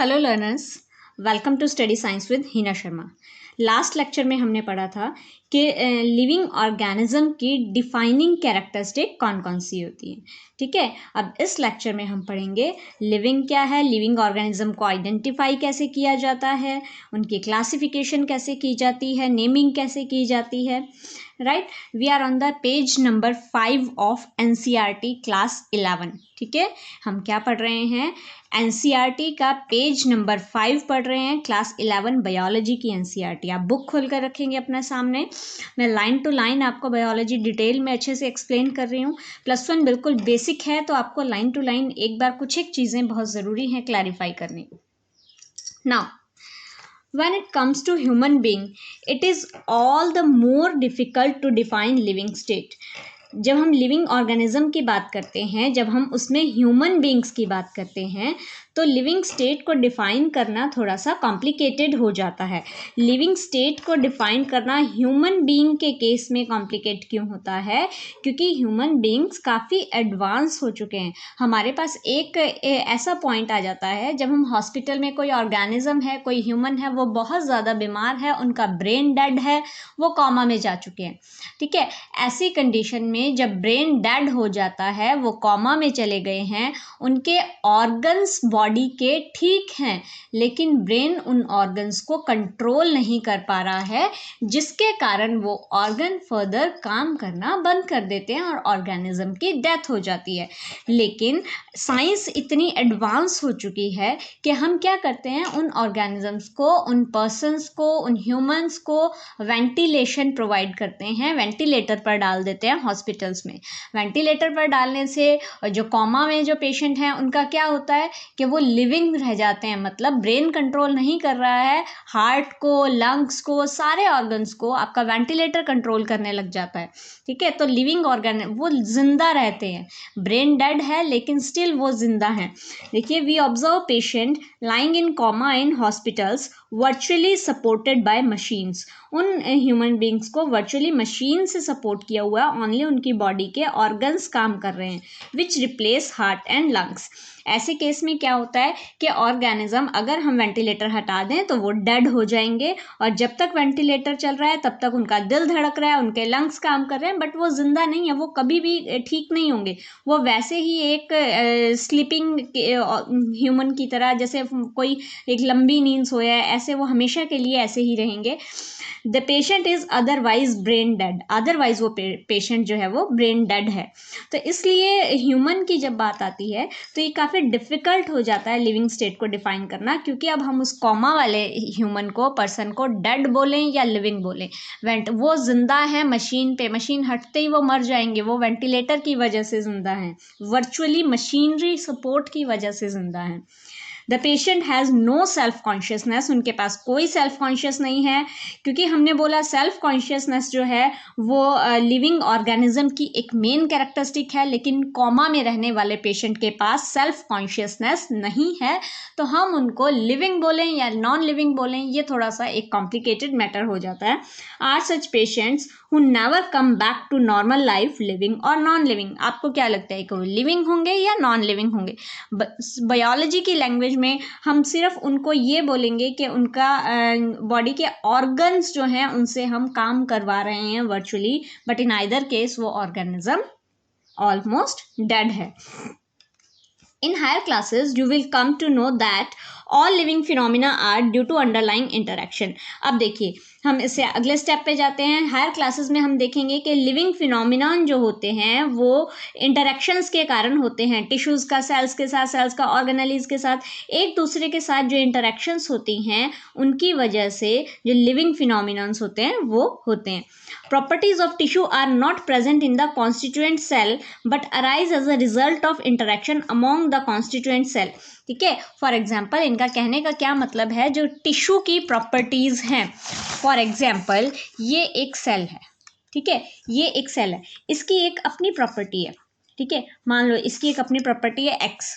Hello learners, welcome to study science with Hina Sharma. Last lecture में हमने पढ़ा था कि लिविंग ऑर्गेनिज्म की डिफाइनिंग कैरेक्टरिस्टिक कौन कौन सी होती हैं। ठीक है, अब इस लेक्चर में हम पढ़ेंगे लिविंग क्या है, लिविंग ऑर्गेनिज्म को आइडेंटिफाई कैसे किया जाता है, उनकी क्लासिफिकेशन कैसे की जाती है, नेमिंग कैसे की जाती है। Right, we are on the page number 5 of NCERT class 11। ठीक है, हम क्या पढ़ रहे हैं, NCERT का पेज नंबर 5 पढ़ रहे हैं, क्लास 11 बायोलॉजी की NCERT। आप बुक खोल कर रखेंगे अपने सामने, मैं लाइन टू लाइन आपको बायोलॉजी डिटेल में अच्छे से एक्सप्लेन कर रही हूँ। +1 बिल्कुल बेसिक है, तो आपको लाइन टू लाइन एक बार कुछ एक चीज़ें बहुत ज़रूरी हैं क्लैरिफाई करनी। Now when it comes to human being, it is all the more difficult to define living state। जब हम लिविंग ऑर्गेनिज्म की बात करते हैं, जब हम उसमें ह्यूमन बींग्स की बात करते हैं, तो लिविंग स्टेट को डिफ़ाइन करना थोड़ा सा कॉम्प्लिकेटेड हो जाता है। लिविंग स्टेट को डिफ़ाइन करना ह्यूमन बीइंग के केस में कॉम्प्लिकेट क्यों होता है? क्योंकि ह्यूमन बींग्स काफ़ी एडवांस हो चुके हैं। हमारे पास एक ऐसा पॉइंट आ जाता है जब हम हॉस्पिटल में कोई ऑर्गेनिज्म है, कोई ह्यूमन है, वो बहुत ज़्यादा बीमार है, उनका ब्रेन डेड है, वो कॉमा में जा चुके हैं। ठीक है, ऐसी कंडीशन में जब ब्रेन डेड हो जाता है, वो कॉमा में चले गए हैं, उनके ऑर्गन्स बॉडी के ठीक हैं, लेकिन ब्रेन उन ऑर्गन्स को कंट्रोल नहीं कर पा रहा है, जिसके कारण वो ऑर्गन फर्दर काम करना बंद कर देते हैं और ऑर्गेनिज्म की डेथ हो जाती है। लेकिन साइंस इतनी एडवांस हो चुकी है कि हम क्या करते हैं, उन ऑर्गेनिजम्स को, उन पर्सन्स को, उन ह्यूमंस को वेंटिलेशन प्रोवाइड करते हैं, वेंटिलेटर पर डाल देते हैं हॉस्पिटल्स में। वेंटिलेटर पर डालने से जो कॉमा में जो पेशेंट हैं, उनका क्या होता है कि वो लिविंग रह जाते हैं, मतलब ब्रेन कंट्रोल नहीं कर रहा है, हार्ट को, लंग्स को, सारे ऑर्गन्स को आपका वेंटिलेटर कंट्रोल करने लग जाता है। ठीक है, तो लिविंग ऑर्गन वो जिंदा रहते हैं, ब्रेन डेड है लेकिन स्टिल वो जिंदा हैं। देखिए, we observe patient lying in coma in hospitals virtually supported by machines. उन ह्यूमन बींग्स को वर्चुअली मशीन से सपोर्ट किया हुआ है, ओनली उनकी बॉडी के ऑर्गन्स काम कर रहे हैं, विच रिप्लेस हार्ट एंड लंग्स। ऐसे केस में क्या होता है कि ऑर्गेनिज्म, अगर हम वेंटिलेटर हटा दें तो वो डेड हो जाएंगे, और जब तक वेंटिलेटर चल रहा है तब तक उनका दिल धड़क रहा है, उनके लंग्स काम कर रहे हैं, बट वो जिंदा नहीं है, वो कभी भी ठीक नहीं होंगे। वो वैसे ही एक स्लीपिंग ह्यूमन की तरह, जैसे कोई एक लंबी नींद सोया है, ऐसे वो हमेशा के लिए ऐसे ही रहेंगे। The patient is otherwise brain dead, otherwise वो पेशेंट जो है वो ब्रेन डेड है। तो इसलिए ह्यूमन की जब बात आती है तो ये काफ़ी डिफ़िकल्ट हो जाता है लिविंग स्टेट को डिफ़ाइन करना, क्योंकि अब हम उस कॉमा वाले ह्यूमन को, पर्सन को डेड बोलें या लिविंग बोलें, वो जिंदा है मशीन पे, मशीन हटते ही वो मर जाएंगे, वो वेंटिलेटर की वजह से जिंदा हैं, वर्चुअली मशीनरी सपोर्ट की वजह से जिंदा हैं। The patient has no self consciousness, उनके पास कोई सेल्फ कॉन्शियस नहीं है, क्योंकि हमने बोला सेल्फ कॉन्शियसनेस जो है वो लिविंग ऑर्गेनिज्म की एक मेन कैरेक्टरिस्टिक है, लेकिन कॉमा में रहने वाले पेशेंट के पास सेल्फ कॉन्शियसनेस नहीं है, तो हम उनको लिविंग बोलें या नॉन लिविंग बोलें, ये थोड़ा सा एक कॉम्प्लिकेटेड मैटर हो जाता है। Are such patients who never come back to normal life, living और नॉन लिविंग। आपको क्या लगता है कि वो लिविंग होंगे या नॉन लिविंग होंगे? बायोलॉजी की लैंग्वेज में हम सिर्फ उनको ये बोलेंगे कि उनका बॉडी के ऑर्गन्स जो हैं उनसे हम काम करवा रहे हैं virtually, but in either case वो ऑर्गेनिज्म ऑलमोस्ट डेड है। In higher classes, you will come to know that all living phenomena are due to underlying interaction। अब देखिए, हम इससे अगले स्टेप पे जाते हैं। हायर क्लासेस में हम देखेंगे कि लिविंग फिनोमिनन जो होते हैं वो इंटरेक्शंस के कारण होते हैं, टिश्यूज़ का सेल्स के साथ, सेल्स का ऑर्गेनेलीज के साथ, एक दूसरे के साथ जो इंटरेक्शंस होती हैं उनकी वजह से जो लिविंग फिनोमिनन्स होते हैं वो होते हैं। Properties of tissue are not present in the constituent cell but arise as a result of interaction among the constituent cell. ठीक है, फॉर एग्जाम्पल, इनका कहने का क्या मतलब है, जो टिश्यू की प्रॉपर्टीज हैं, फॉर एग्जाम्पल ये एक सेल है, ठीक है, ये एक सेल है, इसकी एक अपनी प्रॉपर्टी है। ठीक है, मान लो इसकी एक अपनी प्रॉपर्टी है एक्स,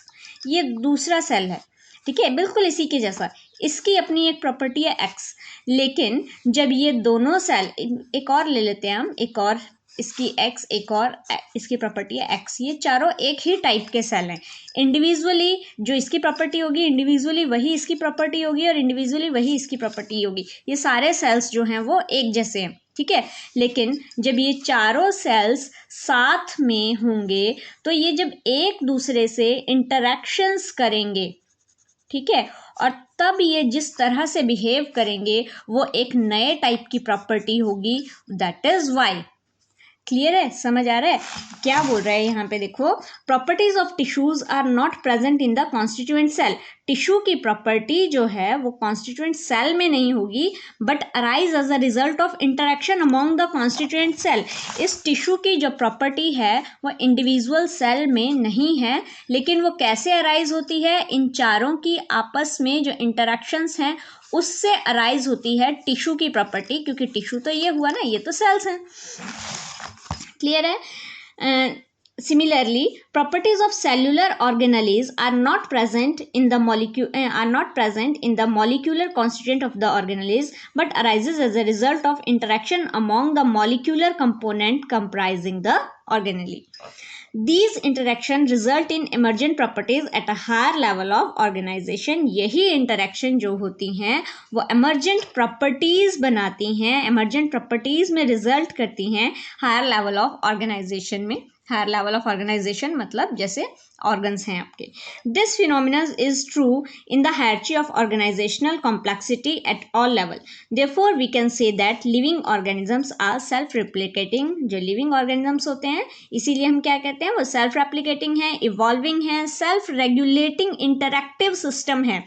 ये दूसरा सेल है, ठीक है, बिल्कुल इसी के जैसा, इसकी अपनी एक प्रॉपर्टी है एक्स। लेकिन जब ये दोनों सेल, एक और ले लेते हैं हम, एक और इसकी X, एक और इसकी प्रॉपर्टी है X। ये चारों एक ही टाइप के सेल हैं। इंडिविजुअली जो इसकी प्रॉपर्टी होगी, इंडिविजुअली वही इसकी प्रॉपर्टी होगी, और इंडिविजुअली वही इसकी प्रॉपर्टी होगी। ये सारे सेल्स जो हैं वो एक जैसे हैं, ठीक है। लेकिन जब ये चारों सेल्स साथ में होंगे तो ये जब एक दूसरे से इंटरैक्शंस करेंगे, ठीक है, और तब ये जिस तरह से बिहेव करेंगे वो एक नए टाइप की प्रॉपर्टी होगी, दैट इज वाई। क्लियर है, समझ आ रहा है क्या बोल रहा है यहाँ पे? देखो, properties of tissues are not present in the constituent cell. Tissue की प्रॉपर्टी जो है वो कॉन्स्टिट्यूएंट सेल में नहीं होगी, but arise as a result of interaction among the constituent cell. इस टिश्यू की जो प्रॉपर्टी है वो इंडिविजुअल सेल में नहीं है, लेकिन वो कैसे अराइज होती है? इन चारों की आपस में जो इंटरेक्शंस हैं उससे अराइज होती है टिश्यू की प्रॉपर्टी, क्योंकि टिश्यू तो ये हुआ ना, ये तो सेल्स हैं। क्लियर है? Similarly, properties of cellular organelles are not present in the molecular constituent of the organelles, but arises as a result of interaction among the molecular component comprising the organelle. These interaction result in emergent properties at a higher level of organization. यही interaction जो होती हैं वो emergent properties बनाती हैं, emergent properties में result करती हैं higher level of organization में। हायर लेवल ऑफ ऑर्गेनाइजेशन मतलब जैसे ऑर्गन्स हैं आपके। This phenomena is true in the hierarchy of organizational complexity at all level. Therefore we can say that living organisms are self replicating. जो living organisms होते हैं इसीलिए हम क्या कहते हैं, वो सेल्फ रेप्लिकेटिंग है, इवॉल्विंग है, सेल्फ रेगुलेटिंग इंटरैक्टिव सिस्टम है।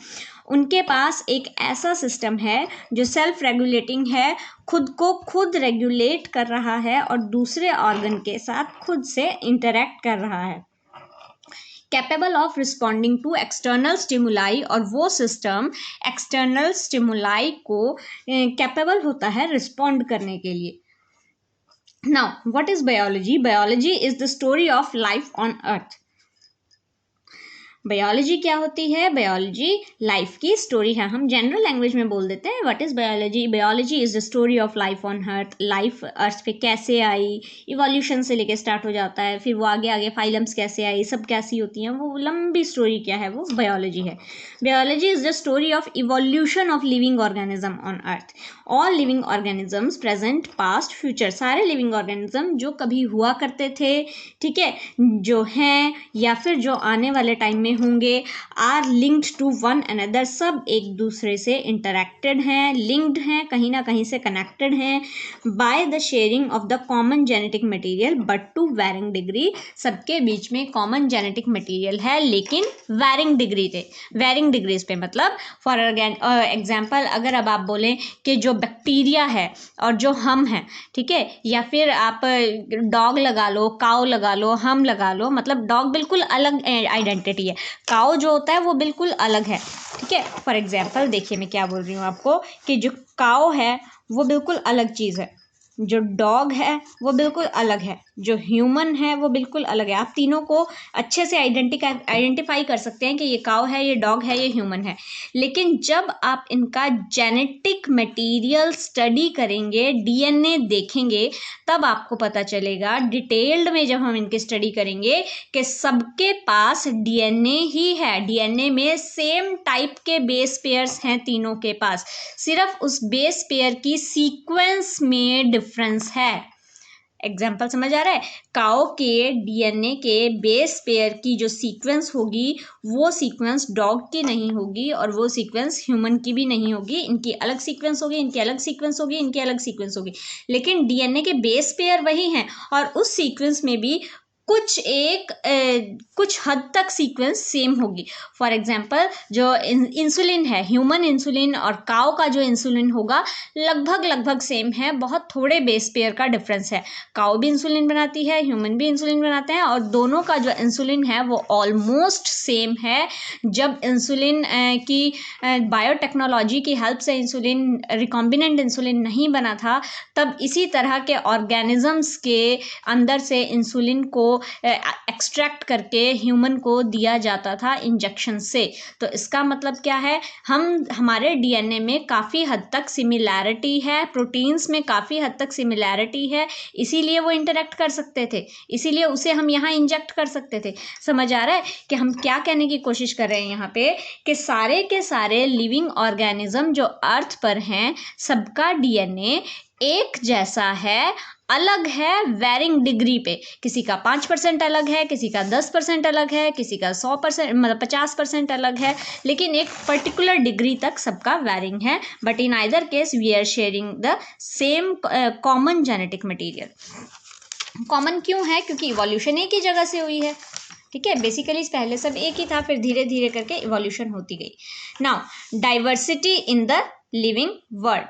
उनके पास एक ऐसा सिस्टम है जो सेल्फ रेगुलेटिंग है, खुद को खुद रेगुलेट कर रहा है और दूसरे ऑर्गन के साथ खुद से इंटरैक्ट कर रहा है। Capable of responding to external stimuli, और वो सिस्टम एक्सटर्नल स्टिमुलाई को कैपेबल होता है रिस्पॉन्ड करने के लिए। Now what is biology? Biology is the story of life on earth. Biology क्या होती है? बायोलॉजी लाइफ की स्टोरी है। हम जनरल लैंग्वेज में बोल देते हैं what is biology. Biology is the story of life on earth. Life earth पे कैसे आई, इवोल्यूशन से लेके स्टार्ट हो जाता है, फिर वो आगे आगे फाइलम्स कैसे आई, सब कैसी होती हैं, वो लंबी स्टोरी क्या है, वो बायोलॉजी है। Biology is the story of evolution of living organism on earth. All living organisms present past future, सारे लिविंग ऑर्गेनिज्म जो कभी हुआ करते थे, ठीक है, जो हैं या फिर जो आने वाले टाइम में होंगे, are linked to one another. सब एक दूसरे से इंटरैक्टेड हैं, लिंक्ड हैं, कहीं ना कहीं से कनेक्टेड हैं by the sharing of the common genetic material, but to varying degree. सबके बीच में कॉमन जेनेटिक मटेरियल है, लेकिन वैरिंग डिग्रीज पे मतलब फॉर एग्जाम्पल अगर अब आप बोलें कि जो बैक्टीरिया है और जो हम हैं, ठीक है, या फिर आप डॉग लगा लो, काऊ लगा लो, हम लगा लो, मतलब डॉग बिल्कुल अलग आइडेंटिटी है, काऊ जो होता है वो बिल्कुल अलग है, ठीक है। फॉर एग्जाम्पल देखिए मैं क्या बोल रही हूँ आपको कि जो काऊ है वो बिल्कुल अलग चीज़ है, जो डॉग है वो बिल्कुल अलग है, जो ह्यूमन है वो बिल्कुल अलग है। आप तीनों को अच्छे से आइडेंटिफाई कर सकते हैं कि ये काऊ है, ये डॉग है, ये ह्यूमन है, लेकिन जब आप इनका जेनेटिक मटेरियल स्टडी करेंगे, डीएनए देखेंगे, तब आपको पता चलेगा डिटेल्ड में जब हम इनकी स्टडी करेंगे कि सबके पास डीएनए ही है, डीएनए में सेम टाइप के बेस पेयर्स हैं तीनों के पास, सिर्फ उस बेस पेयर की सीक्वेंस में डिफरेंस है। एग्जाम्पल समझ आ रहा है? काऊ के डीएनए के बेस पेयर की जो सीक्वेंस होगी वो सीक्वेंस डॉग की नहीं होगी और वो सीक्वेंस ह्यूमन की भी नहीं होगी। इनकी अलग सीक्वेंस होगी, इनकी अलग सीक्वेंस होगी, इनकी अलग सीक्वेंस होगी, लेकिन डीएनए के बेस पेयर वही हैं और उस सीक्वेंस में भी कुछ हद तक सीक्वेंस सेम होगी। फॉर एग्जांपल जो इंसुलिन है, ह्यूमन इंसुलिन और काऊ का जो इंसुलिन होगा लगभग सेम है, बहुत थोड़े बेस पेयर का डिफरेंस है। काऊ भी इंसुलिन बनाती है, ह्यूमन भी इंसुलिन बनाते हैं और दोनों का जो इंसुलिन है वो ऑलमोस्ट सेम है। जब इंसुलिन की बायोटेक्नोलॉजी की हेल्प से इंसुलिन, रिकॉम्बिनेंट इंसुलिन नहीं बना था, तब इसी तरह के ऑर्गेनिजम्स के अंदर से इंसुलिन को एक्सट्रैक्ट करके ह्यूमन को दिया जाता था इंजेक्शन से। तो इसका मतलब क्या है, हमारे डीएनए में काफ़ी हद तक सिमिलैरिटी है, प्रोटीन्स में काफ़ी हद तक सिमिलैरिटी है, इसीलिए वो इंटरेक्ट कर सकते थे, इसीलिए उसे हम यहाँ इंजेक्ट कर सकते थे। समझ आ रहा है कि हम क्या कहने की कोशिश कर रहे हैं यहाँ पे, कि सारे के सारे लिविंग ऑर्गेनिज्म जो अर्थ पर हैं, सबका डीएनए एक जैसा है, अलग है वेरिंग डिग्री पे। किसी का 5% अलग है, किसी का 10% अलग है, किसी का 100% मतलब 50% अलग है, लेकिन एक पर्टिकुलर डिग्री तक सबका वेरिंग है। But in either case we are sharing the same common genetic material. Common क्यों है? क्योंकि इवोल्यूशन एक ही जगह से हुई है, ठीक है। बेसिकली पहले सब एक ही था, फिर धीरे धीरे करके इवोल्यूशन होती गई। Now diversity in the living world,